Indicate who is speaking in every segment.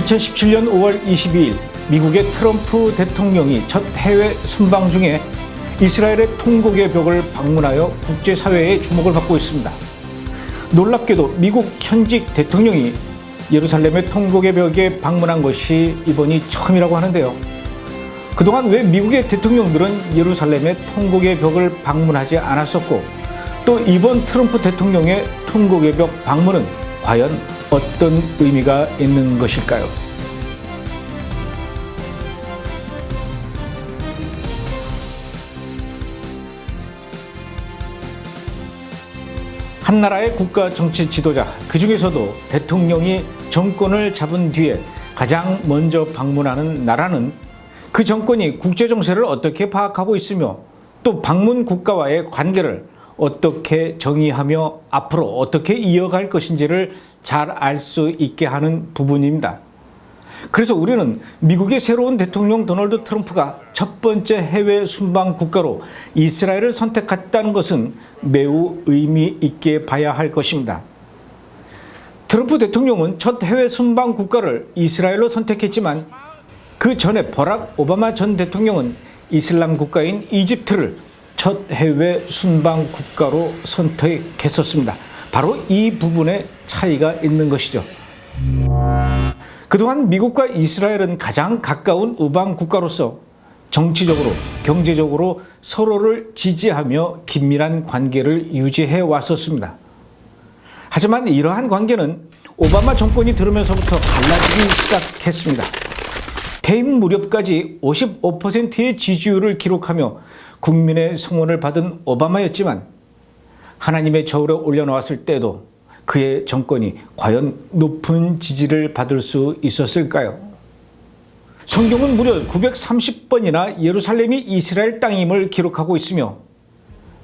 Speaker 1: 2017년 5월 22일 미국의 트럼프 대통령이 첫 해외 순방 중에 이스라엘의 통곡의 벽을 방문하여 국제사회의 주목을 받고 있습니다. 놀랍게도 미국 현직 대통령이 예루살렘의 통곡의 벽에 방문한 것이 이번이 처음이라고 하는데요. 그동안 왜 미국의 대통령들은 예루살렘의 통곡의 벽을 방문하지 않았었고, 또 이번 트럼프 대통령의 통곡의 벽 방문은 과연 어떤 의미가 있는 것일까요? 한 나라의 국가 정치 지도자, 그 중에서도 대통령이 정권을 잡은 뒤에 가장 먼저 방문하는 나라는 그 정권이 국제 정세를 어떻게 파악하고 있으며 또 방문 국가와의 관계를 어떻게 정의하며 앞으로 어떻게 이어갈 것인지를 잘 알 수 있게 하는 부분입니다. 그래서 우리는 미국의 새로운 대통령 도널드 트럼프가 첫 번째 해외 순방 국가로 이스라엘을 선택했다는 것은 매우 의미 있게 봐야 할 것입니다. 트럼프 대통령은 첫 해외 순방 국가를 이스라엘로 선택했지만 그 전에 버락 오바마 전 대통령은 이슬람 국가인 이집트를 첫 해외 순방 국가로 선택했었습니다. 바로 이 부분에 차이가 있는 것이죠. 그동안 미국과 이스라엘은 가장 가까운 우방 국가로서 정치적으로, 경제적으로 서로를 지지하며 긴밀한 관계를 유지해 왔었습니다. 하지만 이러한 관계는 오바마 정권이 들어오면서부터 갈라지기 시작했습니다. 퇴임 무렵까지 55%의 지지율을 기록하며 국민의 성원을 받은 오바마였지만 하나님의 저울에 올려놓았을 때도 그의 정권이 과연 높은 지지를 받을 수 있었을까요? 성경은 무려 930번이나 예루살렘이 이스라엘 땅임을 기록하고 있으며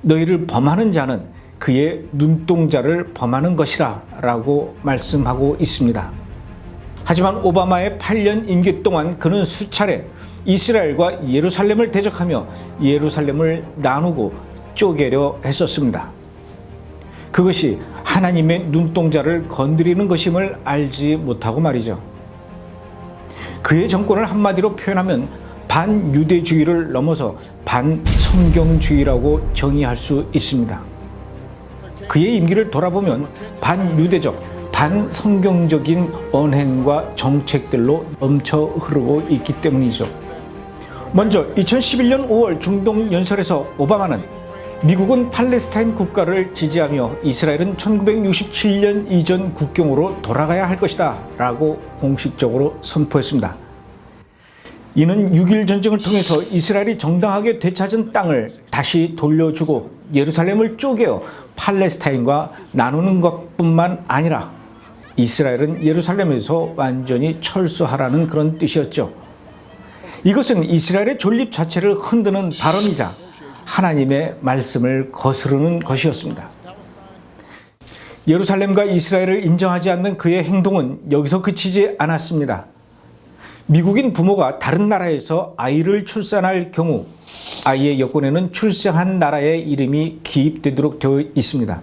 Speaker 1: 너희를 범하는 자는 그의 눈동자를 범하는 것이라 라고 말씀하고 있습니다. 하지만 오바마의 8년 임기 동안 그는 수차례 이스라엘과 예루살렘을 대적하며 예루살렘을 나누고 쪼개려 했었습니다. 그것이 하나님의 눈동자를 건드리는 것임을 알지 못하고 말이죠. 그의 정권을 한마디로 표현하면 반유대주의를 넘어서 반성경주의라고 정의할 수 있습니다. 그의 임기를 돌아보면 반유대적, 반성경적인 언행과 정책들로 넘쳐 흐르고 있기 때문이죠. 먼저 2011년 5월 중동 연설에서 오바마는 미국은 팔레스타인 국가를 지지하며 이스라엘은 1967년 이전 국경으로 돌아가야 할 것이다 라고 공식적으로 선포했습니다. 이는 6.1 전쟁을 통해서 이스라엘이 정당하게 되찾은 땅을 다시 돌려주고 예루살렘을 쪼개어 팔레스타인과 나누는 것뿐만 아니라 이스라엘은 예루살렘에서 완전히 철수하라는 그런 뜻이었죠. 이것은 이스라엘의 존립 자체를 흔드는 발언이자 하나님의 말씀을 거스르는 것이었습니다. 예루살렘과 이스라엘을 인정하지 않는 그의 행동은 여기서 그치지 않았습니다. 미국인 부모가 다른 나라에서 아이를 출산할 경우 아이의 여권에는 출생한 나라의 이름이 기입되도록 되어 있습니다.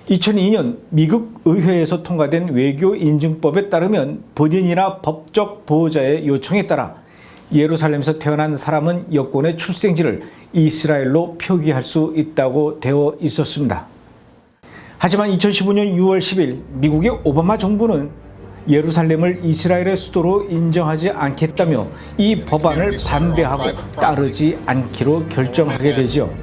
Speaker 1: 2002년 미국 의회에서 통과된 외교 인증법에 따르면 본인이나 법적 보호자의 요청에 따라 예루살렘에서 태어난 사람은 여권의 출생지를 이스라엘로 표기할 수 있다고 되어 있었습니다. 하지만 2015년 6월 10일 미국의 오바마 정부는 예루살렘을 이스라엘의 수도로 인정하지 않겠다며 이 법안을 반대하고 따르지 않기로 결정하게 되죠.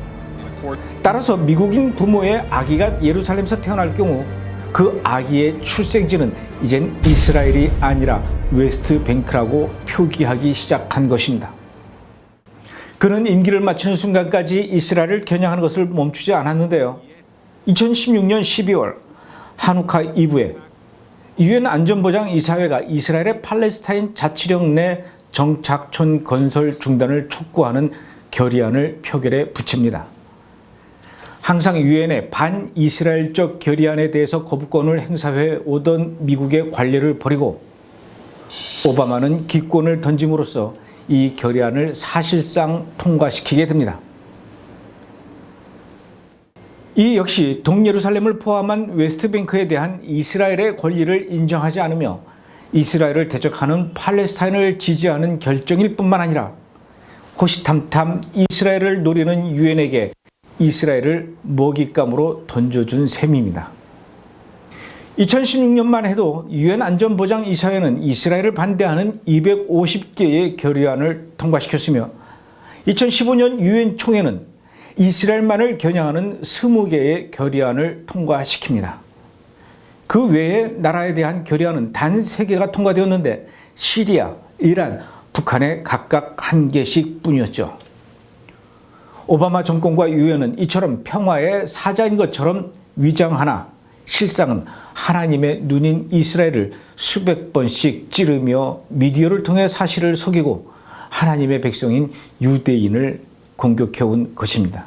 Speaker 1: 따라서 미국인 부모의 아기가 예루살렘에서 태어날 경우 그 아기의 출생지는 이젠 이스라엘이 아니라 웨스트뱅크라고 표기하기 시작한 것입니다. 그는 임기를 마치는 순간까지 이스라엘을 겨냥하는 것을 멈추지 않았는데요. 2016년 12월 하누카 이브에 유엔 안전보장 이사회가 이스라엘의 팔레스타인 자치령 내 정착촌 건설 중단을 촉구하는 결의안을 표결에 붙입니다. 항상 유엔의 반이스라엘적 결의안에 대해서 거부권을 행사해 오던 미국의 관례를 버리고 오바마는 기권을 던짐으로써 이 결의안을 사실상 통과시키게 됩니다. 이 역시 동예루살렘을 포함한 웨스트뱅크에 대한 이스라엘의 권리를 인정하지 않으며 이스라엘을 대적하는 팔레스타인을 지지하는 결정일 뿐만 아니라 호시탐탐 이스라엘을 노리는 유엔에게 이스라엘을 먹잇감으로 던져준 셈입니다. 2016년만 해도 유엔 안전보장이사회는 이스라엘을 반대하는 250개의 결의안을 통과시켰으며 2015년 유엔 총회는 이스라엘만을 겨냥하는 20개의 결의안을 통과시킵니다. 그 외에 나라에 대한 결의안은 단 3개가 통과되었는데 시리아, 이란, 북한에 각각 1개씩 뿐이었죠. 오바마 정권과 유엔은 이처럼 평화의 사자인 것처럼 위장하나 실상은 하나님의 눈인 이스라엘을 수백 번씩 찌르며 미디어를 통해 사실을 속이고 하나님의 백성인 유대인을 공격해온 것입니다.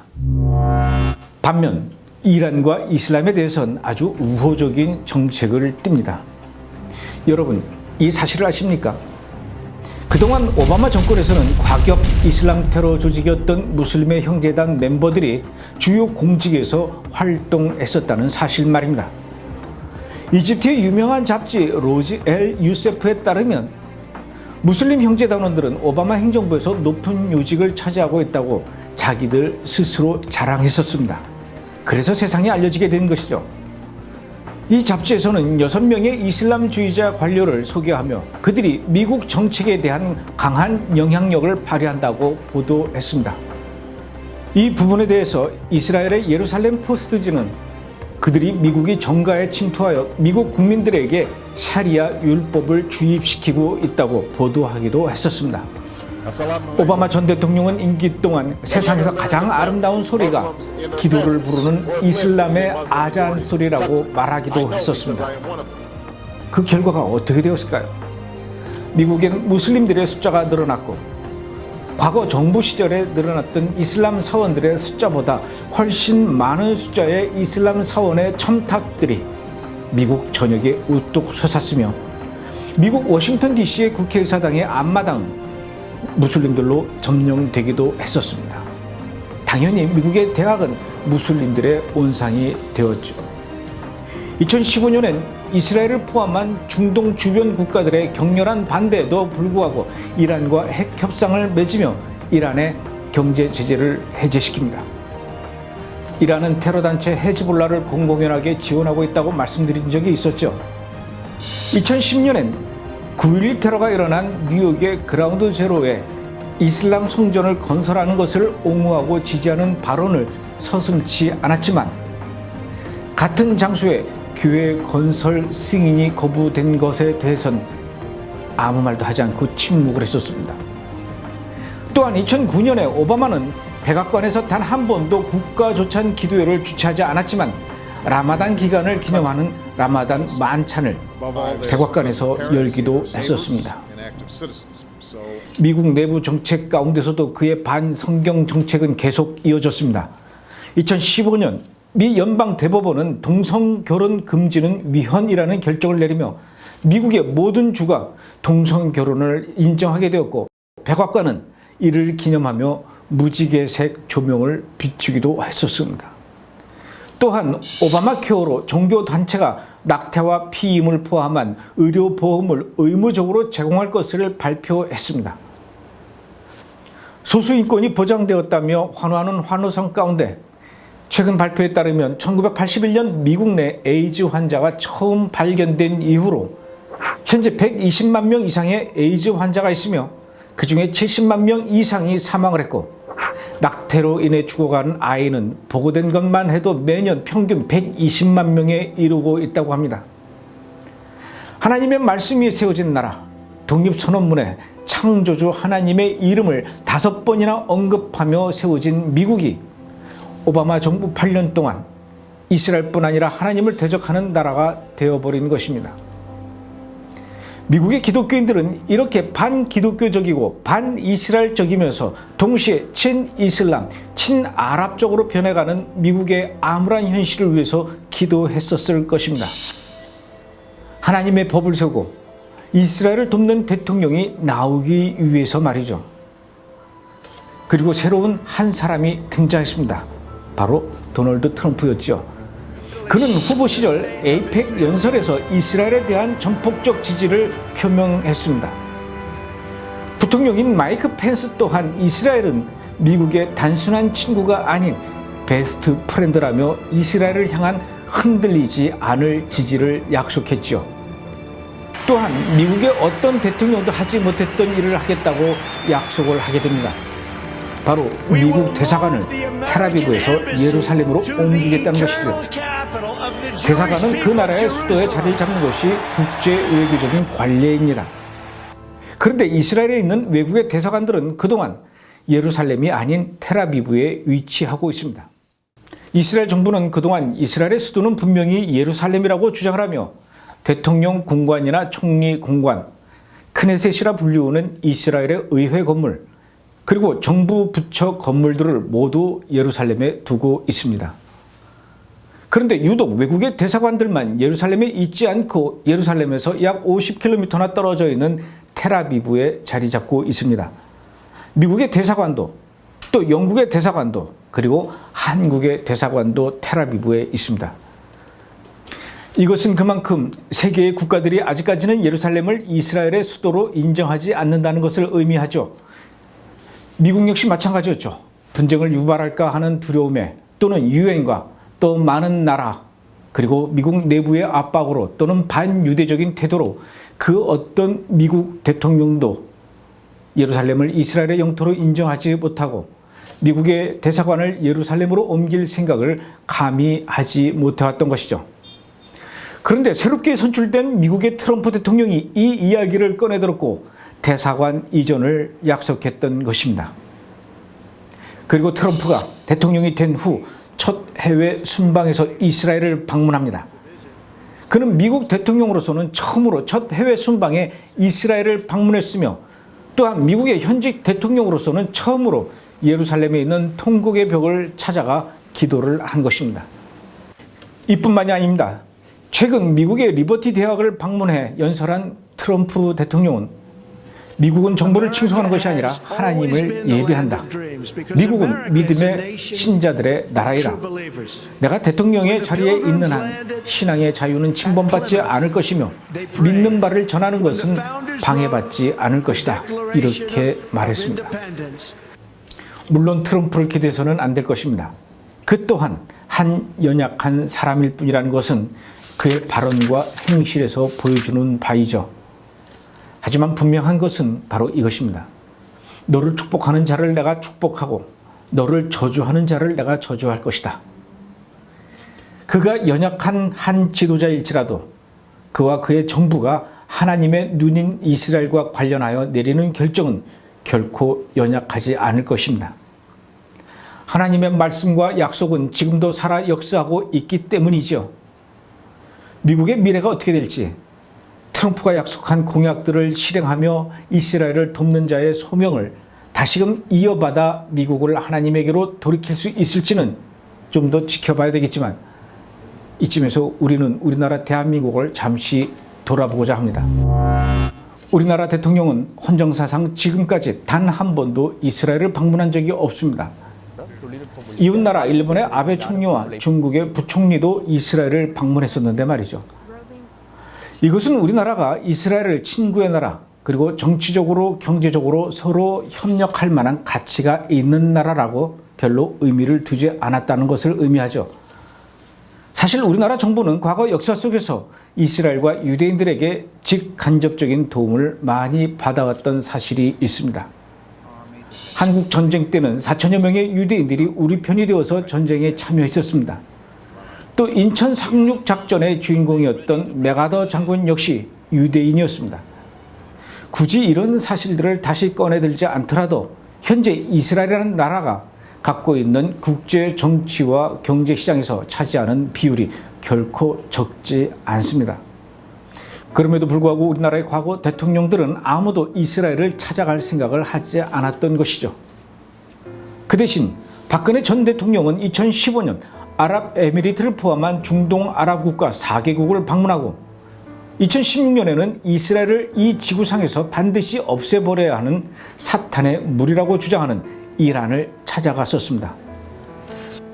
Speaker 1: 반면 이란과 이슬람에 대해서는 아주 우호적인 정책을 띱니다. 여러분, 이 사실을 아십니까? 그동안 오바마 정권에서는 과격 이슬람 테러 조직이었던 무슬림의 형제단 멤버들이 주요 공직에서 활동했었다는 사실 말입니다. 이집트의 유명한 잡지 로지 엘 유세프에 따르면 무슬림 형제단원들은 오바마 행정부에서 높은 요직을 차지하고 있다고 자기들 스스로 자랑했었습니다. 그래서 세상에 알려지게 된 것이죠. 이 잡지에서는 6명의 이슬람주의자 관료를 소개하며 그들이 미국 정책에 대한 강한 영향력을 발휘한다고 보도했습니다. 이 부분에 대해서 이스라엘의 예루살렘 포스트지는 그들이 미국이 정가에 침투하여 미국 국민들에게 샤리아 율법을 주입시키고 있다고 보도하기도 했었습니다. 오바마 전 대통령은 임기 동안 세상에서 가장 아름다운 소리가 기도를 부르는 이슬람의 아잔 소리라고 말하기도 했었습니다. 그 결과가 어떻게 되었을까요? 미국엔 무슬림들의 숫자가 늘어났고 과거 정부 시절에 늘어났던 이슬람 사원들의 숫자보다 훨씬 많은 숫자의 이슬람 사원의 첨탑들이 미국 전역에 우뚝 솟았으며 미국 워싱턴 DC의 국회의사당의 앞마당은 무슬림들로 점령되기도 했었습니다. 당연히 미국의 대학은 무슬림들의 온상이 되었죠. 2015년엔 이스라엘을 포함한 중동 주변 국가들의 격렬한 반대에도 불구하고 이란과 핵 협상을 맺으며 이란의 경제 제재를 해제시킵니다. 이란은 테러단체 헤즈볼라를 공공연하게 지원하고 있다고 말씀드린 적이 있었죠. 2010년엔 9.11 테러가 일어난 뉴욕의 그라운드 제로에 이슬람 성전을 건설하는 것을 옹호하고 지지하는 발언을 서슴지 않았지만 같은 장소에 교회 건설 승인이 거부된 것에 대해선 아무 말도 하지 않고 침묵을 했었습니다. 또한 2009년에 오바마는 백악관에서 단 한 번도 국가조찬 기도회를 주최하지 않았지만 라마단 기간을 기념하는 라마단 만찬을 백악관에서 열기도 했었습니다. 미국 내부 정책 가운데서도 그의 반성경 정책은 계속 이어졌습니다. 2015년 미 연방 대법원은 동성결혼 금지는 위헌이라는 결정을 내리며 미국의 모든 주가 동성결혼을 인정하게 되었고 백악관은 이를 기념하며 무지개색 조명을 비추기도 했었습니다. 또한 오바마 케어로 종교단체가 낙태와 피임을 포함한 의료보험을 의무적으로 제공할 것을 발표했습니다. 소수인권이 보장되었다며 환호하는 환호성 가운데 최근 발표에 따르면 1981년 미국 내 에이즈 환자가 처음 발견된 이후로 현재 120만 명 이상의 에이즈 환자가 있으며 그중에 70만 명 이상이 사망을 했고 낙태로 인해 죽어가는 아이는 보고된 것만 해도 매년 평균 120만 명에 이르고 있다고 합니다. 하나님의 말씀이 세워진 나라, 독립선언문에 창조주 하나님의 이름을 5번이나 언급하며 세워진 미국이 오바마 정부 8년 동안 이스라엘뿐 아니라 하나님을 대적하는 나라가 되어버린 것입니다. 미국의 기독교인들은 이렇게 반기독교적이고 반이스라엘적이면서 동시에 친이슬람, 친아랍적으로 변해가는 미국의 암울한 현실을 위해서 기도했었을 것입니다. 하나님의 법을 세우고 이스라엘을 돕는 대통령이 나오기 위해서 말이죠. 그리고 새로운 한 사람이 등장했습니다. 바로 도널드 트럼프였죠. 그는 후보 시절 에이펙 연설에서 이스라엘에 대한 전폭적 지지를 표명했습니다. 부통령인 마이크 펜스 또한 이스라엘은 미국의 단순한 친구가 아닌 베스트 프렌드라며 이스라엘을 향한 흔들리지 않을 지지를 약속했죠. 또한 미국의 어떤 대통령도 하지 못했던 일을 하겠다고 약속을 하게 됩니다. 바로 미국 대사관을 텔아비브에서 예루살렘으로 옮기겠다는 것이죠. 대사관은 그 나라의 수도에 자리를 잡는 것이 국제 외교적인 관례입니다. 그런데 이스라엘에 있는 외국의 대사관들은 그동안 예루살렘이 아닌 텔아비브에 위치하고 있습니다. 이스라엘 정부는 그동안 이스라엘의 수도는 분명히 예루살렘이라고 주장을 하며 대통령 공관이나 총리 공관, 크네셋이라 불리우는 이스라엘의 의회 건물, 그리고 정부 부처 건물들을 모두 예루살렘에 두고 있습니다. 그런데 유독 외국의 대사관들만 예루살렘에 있지 않고 예루살렘에서 약 50km나 떨어져 있는 텔아비브에 자리 잡고 있습니다. 미국의 대사관도, 또 영국의 대사관도, 그리고 한국의 대사관도 텔아비브에 있습니다. 이것은 그만큼 세계의 국가들이 아직까지는 예루살렘을 이스라엘의 수도로 인정하지 않는다는 것을 의미하죠. 미국 역시 마찬가지였죠. 분쟁을 유발할까 하는 두려움에 또는 유엔과 또 많은 나라 그리고 미국 내부의 압박으로 또는 반유대적인 태도로 그 어떤 미국 대통령도 예루살렘을 이스라엘의 영토로 인정하지 못하고 미국의 대사관을 예루살렘으로 옮길 생각을 감히 하지 못해왔던 것이죠. 그런데 새롭게 선출된 미국의 트럼프 대통령이 이 이야기를 꺼내들었고 대사관 이전을 약속했던 것입니다. 그리고 트럼프가 대통령이 된 후 첫 해외 순방에서 이스라엘을 방문합니다. 그는 미국 대통령으로서는 처음으로 첫 해외 순방에 이스라엘을 방문했으며 또한 미국의 현직 대통령으로서는 처음으로 예루살렘에 있는 통곡의 벽을 찾아가 기도를 한 것입니다. 이뿐만이 아닙니다. 최근 미국의 리버티 대학을 방문해 연설한 트럼프 대통령은 미국은 정보를 칭송하는 것이 아니라 하나님을 예배한다. 미국은 믿음의 신자들의 나라이다. 내가 대통령의 자리에 있는 한 신앙의 자유는 침범받지 않을 것이며 믿는 바를 전하는 것은 방해받지 않을 것이다. 이렇게 말했습니다. 물론 트럼프를 기대해서는 안 될 것입니다. 그 또한 한 연약한 사람일 뿐이라는 것은 그의 발언과 행실에서 보여주는 바이죠. 하지만 분명한 것은 바로 이것입니다. 너를 축복하는 자를 내가 축복하고 너를 저주하는 자를 내가 저주할 것이다. 그가 연약한 한 지도자일지라도 그와 그의 정부가 하나님의 눈인 이스라엘과 관련하여 내리는 결정은 결코 연약하지 않을 것입니다. 하나님의 말씀과 약속은 지금도 살아 역사하고 있기 때문이죠. 미국의 미래가 어떻게 될지, 트럼프가 약속한 공약들을 실행하며 이스라엘을 돕는 자의 소명을 다시금 이어받아 미국을 하나님에게로 돌이킬 수 있을지는 좀 더 지켜봐야 되겠지만 이쯤에서 우리는 우리나라 대한민국을 잠시 돌아보고자 합니다. 우리나라 대통령은 헌정사상 지금까지 단 한 번도 이스라엘을 방문한 적이 없습니다. 이웃나라 일본의 아베 총리와 중국의 부총리도 이스라엘을 방문했었는데 말이죠. 이것은 우리나라가 이스라엘을 친구의 나라 그리고 정치적으로 경제적으로 서로 협력할 만한 가치가 있는 나라라고 별로 의미를 두지 않았다는 것을 의미하죠. 사실 우리나라 정부는 과거 역사 속에서 이스라엘과 유대인들에게 직간접적인 도움을 많이 받아왔던 사실이 있습니다. 한국 전쟁 때는 4천여 명의 유대인들이 우리 편이 되어서 전쟁에 참여했었습니다. 또 인천 상륙 작전의 주인공이었던 맥아더 장군 역시 유대인이었습니다. 굳이 이런 사실들을 다시 꺼내들지 않더라도 현재 이스라엘이라는 나라가 갖고 있는 국제 정치와 경제 시장에서 차지하는 비율이 결코 적지 않습니다. 그럼에도 불구하고 우리나라의 과거 대통령들은 아무도 이스라엘을 찾아갈 생각을 하지 않았던 것이죠. 그 대신 박근혜 전 대통령은 2015년 아랍에미리트를 포함한 중동 아랍 국가 4개국을 방문하고 2016년에는 이스라엘을 이 지구상에서 반드시 없애버려야 하는 사탄의 무리라고 주장하는 이란을 찾아갔었습니다.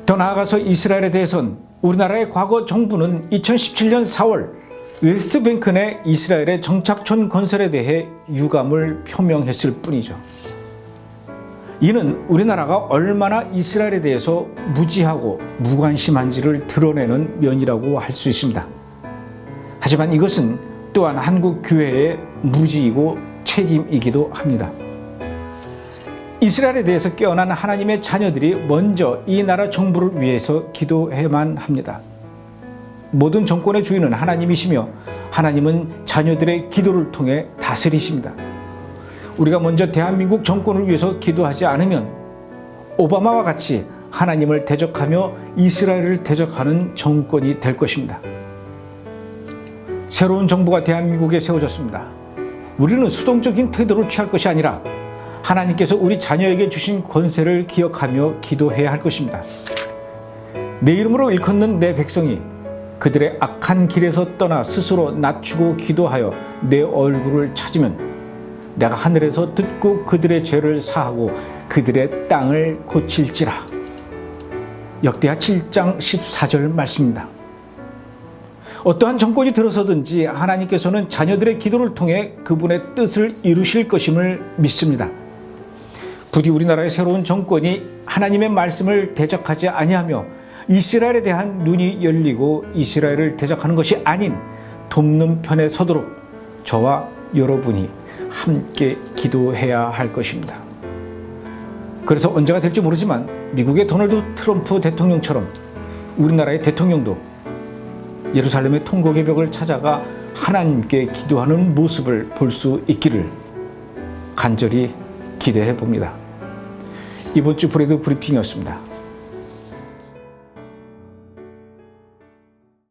Speaker 1: 더 나아가서 이스라엘에 대해서는 우리나라의 과거 정부는 2017년 4월 웨스트뱅크 내 이스라엘의 정착촌 건설에 대해 유감을 표명했을 뿐이죠. 이는 우리나라가 얼마나 이스라엘에 대해서 무지하고 무관심한지를 드러내는 면이라고 할 수 있습니다. 하지만 이것은 또한 한국 교회의 무지이고 책임이기도 합니다. 이스라엘에 대해서 깨어난 하나님의 자녀들이 먼저 이 나라 정부를 위해서 기도해야만 합니다. 모든 정권의 주인은 하나님이시며 하나님은 자녀들의 기도를 통해 다스리십니다. 우리가 먼저 대한민국 정권을 위해서 기도하지 않으면 오바마와 같이 하나님을 대적하며 이스라엘을 대적하는 정권이 될 것입니다. 새로운 정부가 대한민국에 세워졌습니다. 우리는 수동적인 태도를 취할 것이 아니라 하나님께서 우리 자녀에게 주신 권세를 기억하며 기도해야 할 것입니다. 내 이름으로 일컫는 내 백성이 그들의 악한 길에서 떠나 스스로 낮추고 기도하여 내 얼굴을 찾으면 내가 하늘에서 듣고 그들의 죄를 사하고 그들의 땅을 고칠지라. 역대하 7장 14절 말씀입니다. 어떠한 정권이 들어서든지 하나님께서는 자녀들의 기도를 통해 그분의 뜻을 이루실 것임을 믿습니다. 부디 우리나라의 새로운 정권이 하나님의 말씀을 대적하지 아니하며 이스라엘에 대한 눈이 열리고 이스라엘을 대적하는 것이 아닌 돕는 편에 서도록 저와 여러분이 함께 기도해야 할 것입니다. 그래서 언제가 될지 모르지만 미국의 도널드 트럼프 대통령처럼 우리나라의 대통령도 예루살렘의 통곡의 벽을 찾아가 하나님께 기도하는 모습을 볼 수 있기를 간절히 기대해 봅니다. 이번 주 브레드 브리핑이었습니다.